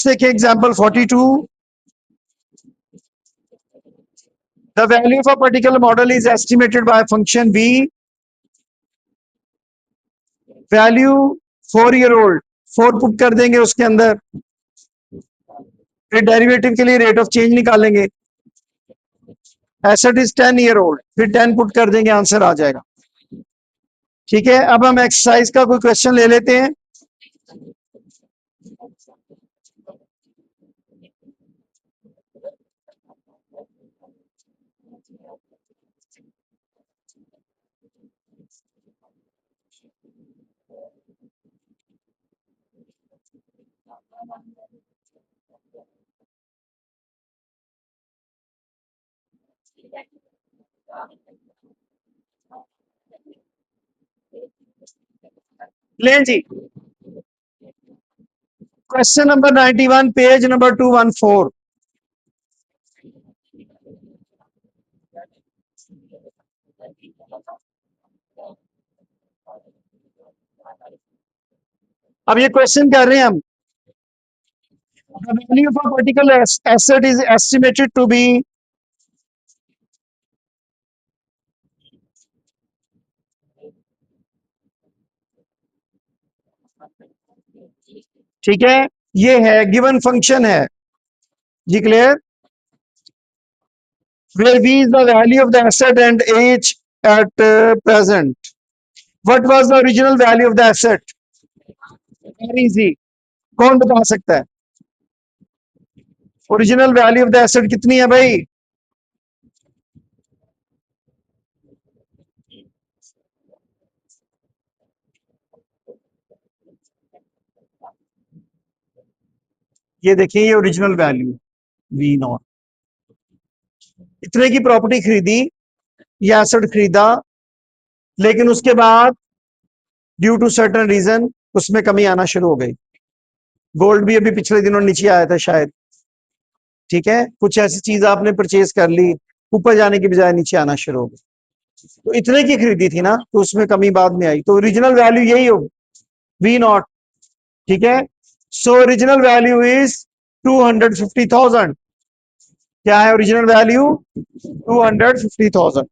देखिए example 42, the value of a particular model is estimated by function v, value 4 year old, 4 put कर देंगे उसके अंदर, फिर डेरिवेटिव के लिए रेट ऑफ चेंज निकालेंगे, एसेट इज 10 ईयर ओल्ड, फिर 10 पुट कर देंगे, आंसर आ जाएगा। ठीक है, अब हम एक्सरसाइज का कोई क्वेश्चन ले लेते हैं। लें जी, क्वेश्चन नंबर 91, पेज नंबर 214। अब ये क्वेश्चन कर रहे हैं हम, the value of a particular asset is estimated to be, ठीक है, ये है गिवन फंक्शन है जी, clear, where v is the value of the asset and age at present. What was the original value of the asset? Very easy, कौन बता सकता है original value of the asset कितनी है भाई? ये देखिए, ये ओरिजिनल वैल्यू वी नॉट, इतने की प्रॉपर्टी खरीदी, ये एसेट खरीदा, लेकिन उसके बाद ड्यू टू सर्टेन रीजन उसमें कमी आना शुरू हो गई। गोल्ड भी अभी पिछले दिनों नीचे आया था शायद, ठीक है, कुछ ऐसी चीज आपने परचेज कर ली, ऊपर जाने की बजाय नीचे आना शुरू हो गई, तो इतने की खरीदी थी ना, तो उसमें कमी बाद में आई, तो ओरिजिनल वैल्यू यही होगी, वी नॉट। ठीक है, सो ओरिजिनल वैल्यू इज 250,000। क्या है ओरिजिनल वैल्यू? 250,000।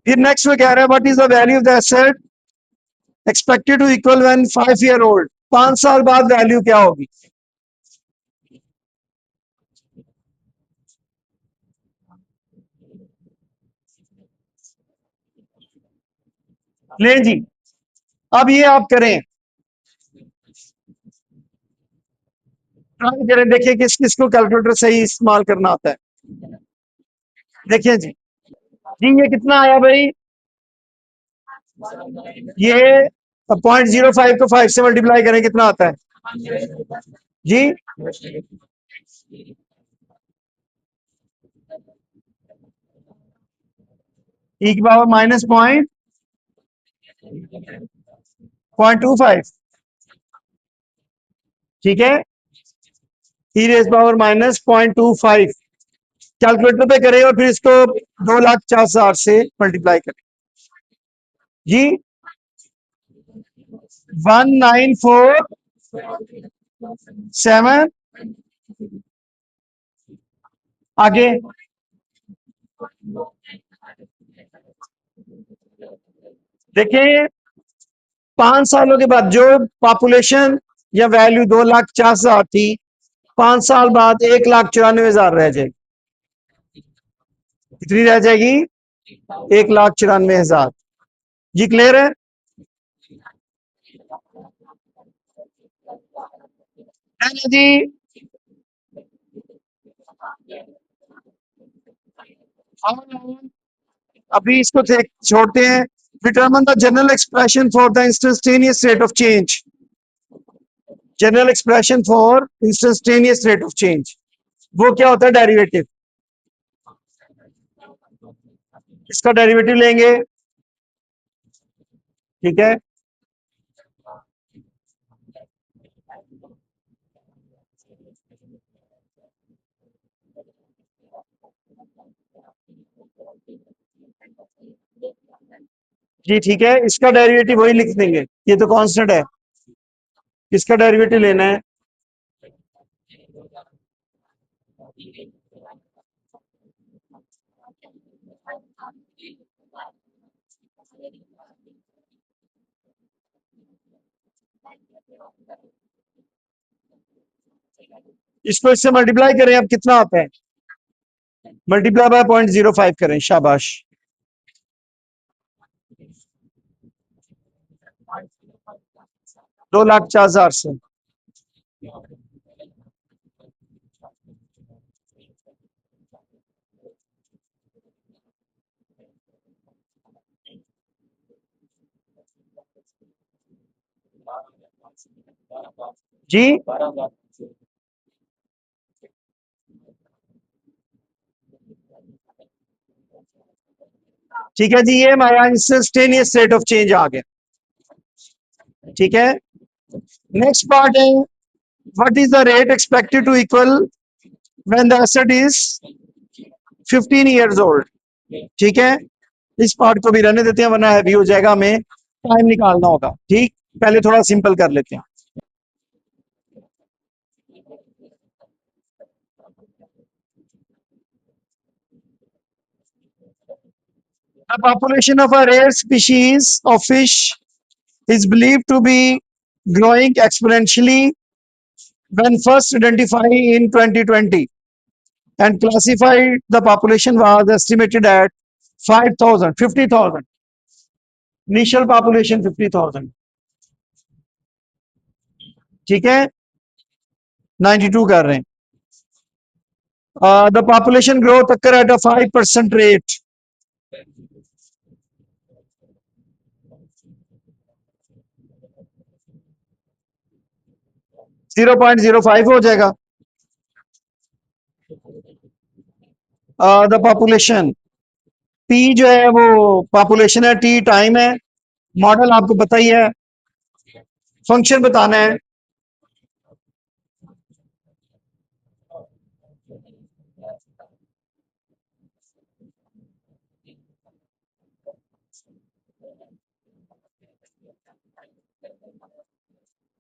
फिर नेक्स्ट में कह रहा है what is the value of the asset expected to equal when 5 year old, 5 साल बाद वैल्यू क्या होगी? ले जी, अब ये आप करें, ट्राई करें, देखिए किस किस को कैलकुलेटर सही इस्तेमाल करना आता है। देखिए जी, जी ये कितना आया भाई? ये 0.05 को 5 से मल्टीप्लाई करें, कितना आता है जी? ई की पावर माइनस .25, ठीक है, e raise power minus .25, calculator पे करें और फिर इसको 2,50,000 से मल्टीप्लाई करें जी। 1947, आगे देखिए, 5 सालों के बाद जो पॉपुलेशन या वैल्यू 2,50,000 थी, 5 साल बाद 1,94,000 रह जाएगी। कितनी रह जाएगी? 1,94,000 जी, क्लियर है ना जी? अभी इसको छोड़ते हैं। Determine the general expression for the instantaneous rate of change, general expression for instantaneous rate of change, वो क्या होता है? डेरिवेटिव, इसका डेरिवेटिव लेंगे, ठीक है, जी ठीक है, इसका डेरिवेटिव वही लिख देंगे, ये तो कांस्टेंट है, किसका डेरिवेटिव लेना है? इसको इससे मल्टीप्लाई करें, अब कितना आता है? मल्टीप्लाई बाय 0.05 करें, शाबाश। 2,50,000 से। जी ठीक है जी, ये हमारा इंस्टेंटेनियस रेट ऑफ चेंज आ गया। ठीक है, नेक्स्ट पार्ट है, what is the rate expected to equal when the asset is 15 years old. ठीक है, इस पार्ट को भी रहने देते हैं वरना हैवी हो जाएगा, हमें टाइम निकालना होगा। ठीक, पहले थोड़ा सिंपल कर लेते हैं। The population of a rare species of fish is believed to be growing exponentially when first identified in 2020 and classified. The population was estimated at 5,000, 50,000. Initial population 50,000. ठीक है, 92 कर रहे हैं। The population growth occur at a 5% rate. (0.05 हो जाएगा। The population, P जो है वो पॉपुलेशन है, टी टाइम है, मॉडल आपको पता ही है, फंक्शन बताना है।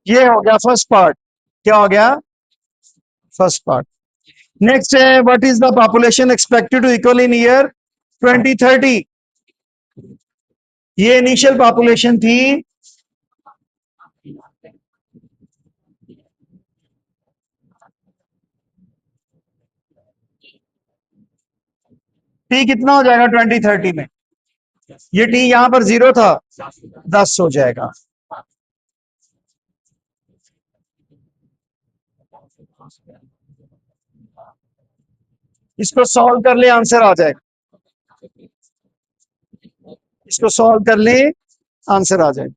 ये हो गया फर्स्ट पार्ट। क्या हो गया? First part. नेक्स्ट है, what is the population expected to equal in year 2030। ये इनिशियल पॉपुलेशन थी, टी कितना हो जाएगा 2030 में? ये टी यहां पर 0 था, 10 हो जाएगा। इसको सॉल्व कर ले, आंसर आ जाएगा। इसको सॉल्व कर ले, आंसर आ जाएगा।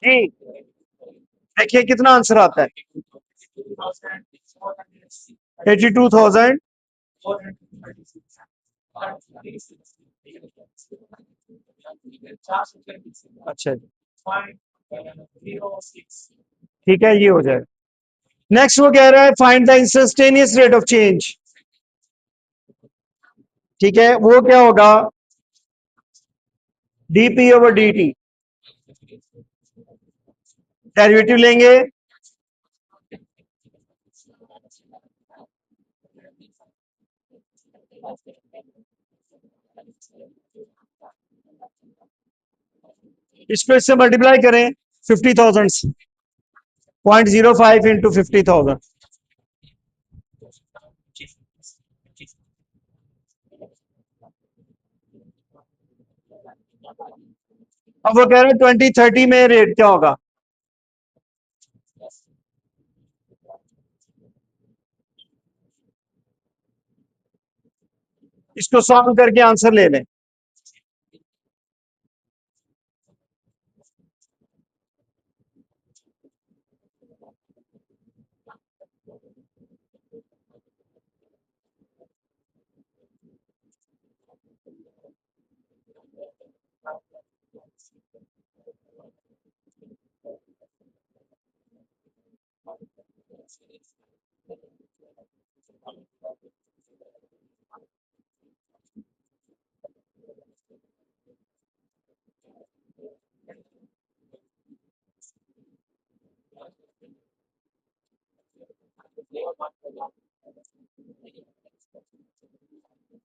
जी देखिए कितना आंसर आता है, 82,000। अच्छा जी, ठीक है, ये हो जाएगा। नेक्स्ट वो कह रहा है find the instantaneous rate of change. ठीक है, वो क्या होगा? DP over D T, derivative लेंगे, इसको इससे मल्टीप्लाई करें 50,000 से, 0.05 इंटू 50,000। अब वो कह रहे हैं 2030 में रेट क्या होगा? इसको सॉल्व करके आंसर ले लें।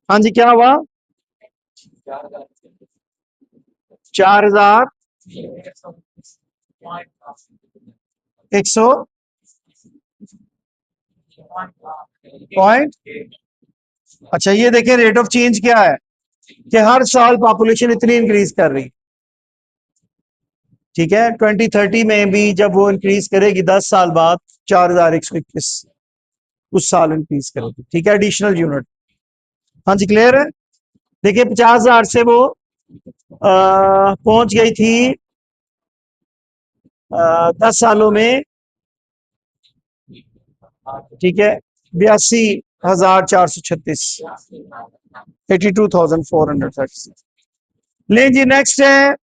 हाँ जी, क्या हुआ? 4,100 पॉइंट। अच्छा, ये देखें रेट ऑफ चेंज क्या है कि हर साल पॉपुलेशन इतनी इंक्रीज कर रही, ठीक है। 2030 में भी जब वो इंक्रीज करेगी 10 साल बाद 4,121 उस साल इंक्रीज करेगी, ठीक है, एडिशनल यूनिट। हाँ जी, क्लियर है। देखिए 50,000 से वो पहुंच गई थी 10 सालों में, ठीक है, 82,436, 82,436। ले जी, नेक्स्ट है